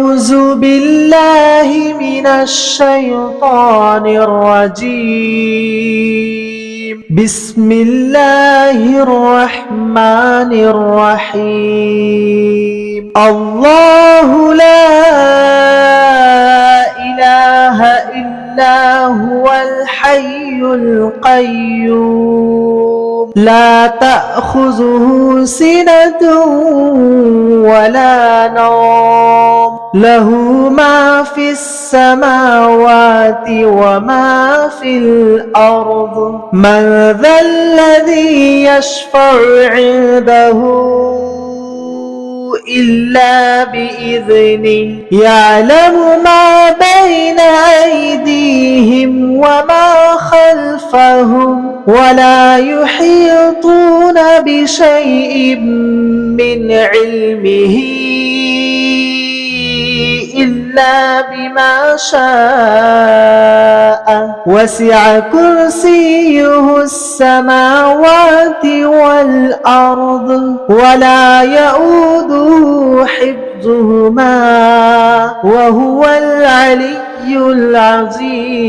أعوذ بالله من الشيطان الرجيم. بسم الله الرحمن الرحيم. الله لا إله إلا هو الحي القيوم لا تأخذه سنة ولا نوم له ما في السماوات وما في الأرض من ذا الذي يشفع عنده إلا بإذنه يعلم ما بين أيديهم وما خلفهم ولا يحيطون بشيء من علمه إلا بما شاء وسع كرسيه السماوات والأرض ولا يؤوده حفظهما وهو العلي العظيم.